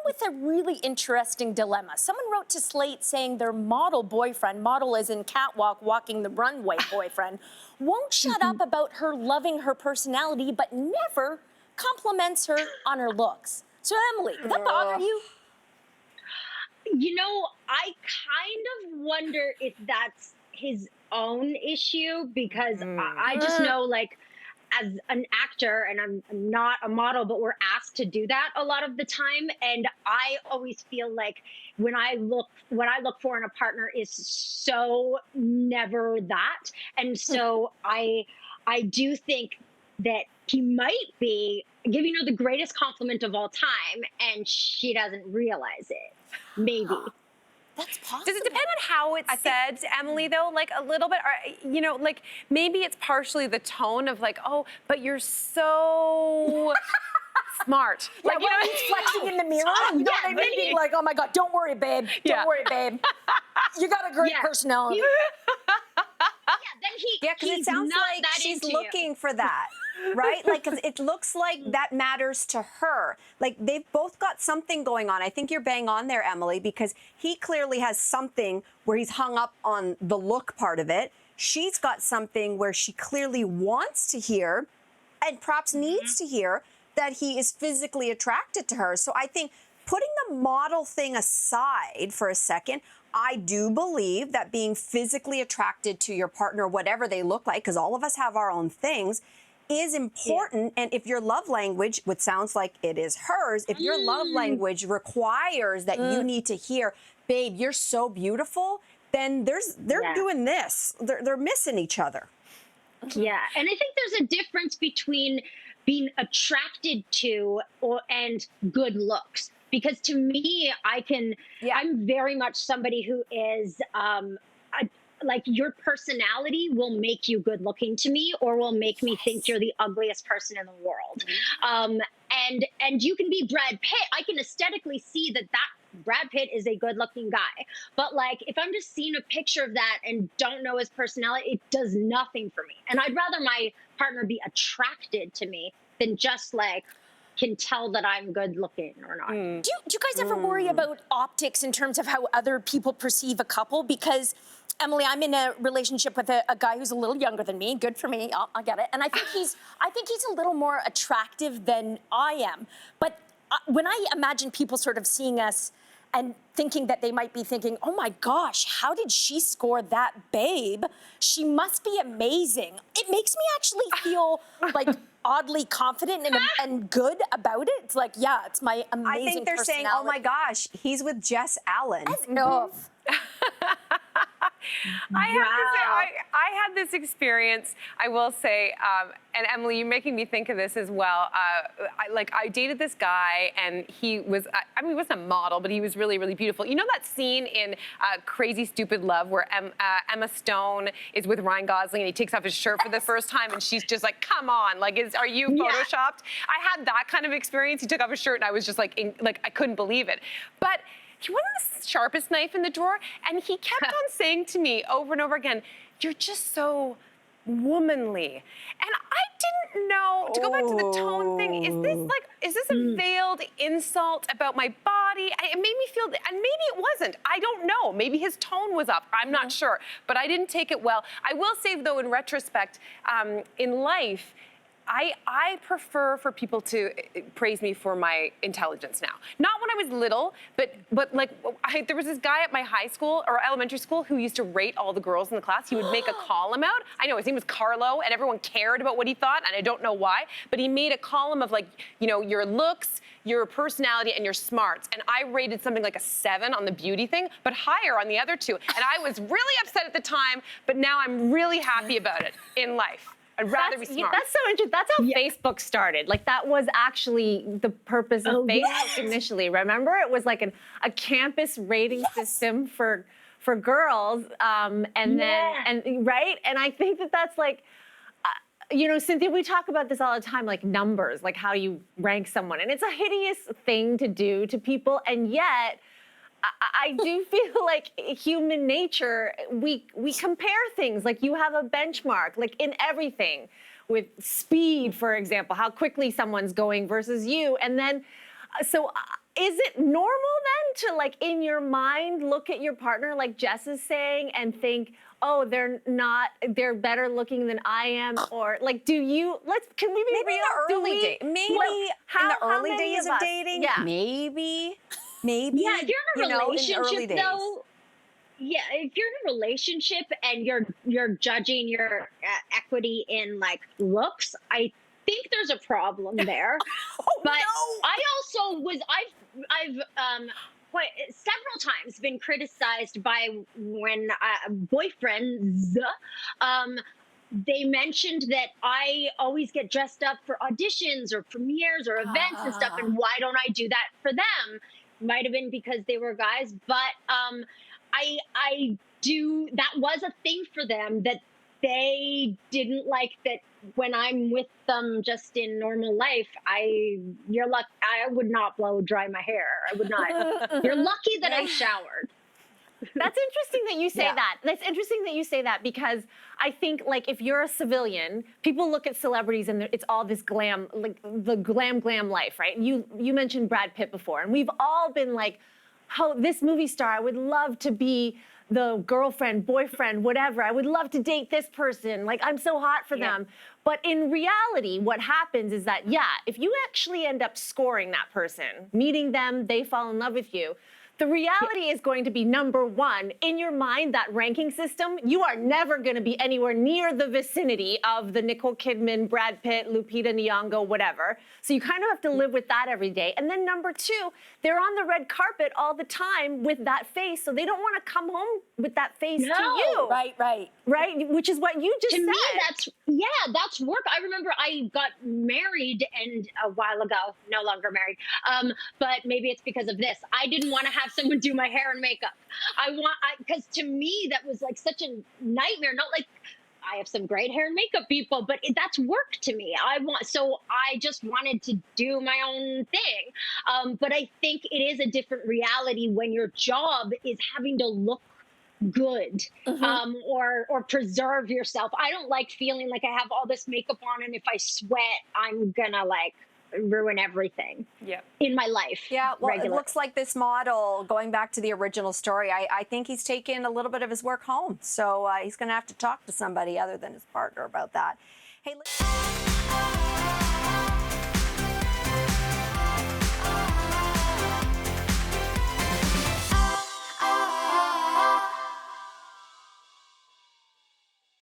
with a really interesting dilemma. Someone wrote to Slate saying their model boyfriend, model as in catwalk, walking the runway boyfriend, won't shut up about her loving her personality, but never compliments her on her looks. So Emily, did that bother you? You know, I kind of wonder if that's his own issue, because I just know, like, as an actor, and I'm not a model, but we're asked to do that a lot of the time. And I always feel like what I look for in a partner is so never that. And so I do think that he might be giving her the greatest compliment of all time, and she doesn't realize it. Maybe. That's possible. Does it depend on how it's said, Emily, though? Like, a little bit, or, you know, like, maybe it's partially the tone of, like, oh, but you're so smart. Yeah, Like, you know, he's flexing in the mirror. You know what I mean? Being like, oh my God, don't worry, babe. Yeah. Don't worry, babe. You got a great personality. Then because it he's sounds not like that she's into you. looking for that, right? Like, 'cause it looks like that matters to her. Like, they've both got something going on. I think you're bang on there, Emily, because he clearly has something where he's hung up on the look part of it. She's got something where she clearly wants to hear, and perhaps needs to hear, that he is physically attracted to her. So I think, putting the model thing aside for a second, I do believe that being physically attracted to your partner, whatever they look like, because all of us have our own things, is important. And if your love language, which sounds like it is hers, if your love language requires that you need to hear, babe, you're so beautiful, then they're doing this. They're missing each other. Yeah, and I think there's a difference between being attracted to and good looks. Because to me, I'm very much somebody who is, like, your personality will make you good looking to me, or will make me think you're the ugliest person in the world. And you can be Brad Pitt. I can aesthetically see that Brad Pitt is a good looking guy. But, like, if I'm just seeing a picture of that and don't know his personality, it does nothing for me. And I'd rather my partner be attracted to me than just, like, can tell that I'm good looking or not. Do you guys ever worry about optics in terms of how other people perceive a couple? Because, Emily, I'm in a relationship with a guy who's a little younger than me. Good for me, I get it. And I think he's a little more attractive than I am. But when I imagine people sort of seeing us and thinking that they might be thinking, oh my gosh, how did she score that babe? She must be amazing. It makes me actually feel like oddly confident and good about it. It's like, yeah, it's my amazing I think they're saying, oh my gosh, he's with Jess Allen. I had this experience, I will say, and Emily, you're making me think of this as well. I dated this guy, and he was, he wasn't a model, but he was really, really beautiful. You know that scene in Crazy Stupid Love where Emma Stone is with Ryan Gosling, and he takes off his shirt for the first time, and she's just like, come on, like, are you photoshopped? I had that kind of experience. He took off his shirt, and I was just like, I couldn't believe it. But he wasn't the sharpest knife in the drawer, and he kept on saying to me over and over again, you're just so womanly. And I didn't know, to go back to the tone thing, is this a veiled insult about my body? It made me feel, and maybe it wasn't. I don't know. Maybe his tone was up. I'm not sure. But I didn't take it well. I will say, though, in retrospect, in life, I prefer for people to praise me for my intelligence now. Not when I was little, but like, there was this guy at my high school or elementary school who used to rate all the girls in the class. He would make a column out. I know, his name was Carlo, and everyone cared about what he thought, and I don't know why, but he made a column of, like, you know, your looks, your personality, and your smarts. And I rated something like a 7 on the beauty thing, but higher on the other 2. And I was really upset at the time, but now I'm really happy about it in life. I'd rather be smart. That's so interesting. That's how Facebook started. Like, that was actually the purpose of Facebook initially. Remember? It was like a campus rating system for girls. And right? And I think that's like, you know, Cynthia, we talk about this all the time, like numbers, like how you rank someone. And it's a hideous thing to do to people. And yet, I do feel like human nature, we compare things. Like, you have a benchmark, like in everything, with speed, for example, how quickly someone's going versus you. And then, so is it normal then to like in your mind look at your partner like Jess is saying and think, oh, they're better looking than I am, or like, can we be maybe real? in the early days, maybe in the early many days of us? dating, Yeah. maybe. Yeah, if you're in a in the early relationship days. though, yeah, if you're in a relationship and you're judging your equity in like looks, I think there's a problem there. But I also I've quite several times been criticized by when boyfriends they mentioned that I always get dressed up for auditions or premieres or events and stuff, and why don't I do that for them? Might have been because they were guys, but I do. That was a thing for them, that they didn't like that when I'm with them just in normal life. You're lucky. I would not blow dry my hair. I would not. You're lucky that I showered. That's interesting that you say that. That's interesting that you say that, because I think like if you're a civilian, people look at celebrities and it's all this glam, like the glam life, right? You mentioned Brad Pitt before, and we've all been like, oh, this movie star, I would love to be the girlfriend, boyfriend, whatever. I would love to date this person. Like, I'm so hot for them. But in reality, what happens is that, if you actually end up scoring that person, meeting them, they fall in love with you, the reality is going to be, number one, in your mind, that ranking system, you are never going to be anywhere near the vicinity of the Nicole Kidman, Brad Pitt, Lupita Nyong'o, whatever. So you kind of have to live with that every day. And then number two, they're on the red carpet all the time with that face, so they don't want to come home with that face to you. Right. Right? Which is what you just said. To me, that's work. I remember I got married and a while ago, no longer married. But maybe it's because of this. I didn't want to have someone do my hair and makeup. Because to me, that was like such a nightmare. Not like I have some great hair and makeup people, but that's work to me. So I just wanted to do my own thing. But I think it is a different reality when your job is having to look good, or preserve yourself. I don't like feeling like I have all this makeup on, and if I sweat, I'm gonna like ruin everything in my life. Yeah, well, regularly. It looks like this model, going back to the original story, I think he's taken a little bit of his work home. So he's going to have to talk to somebody other than his partner about that. Hey,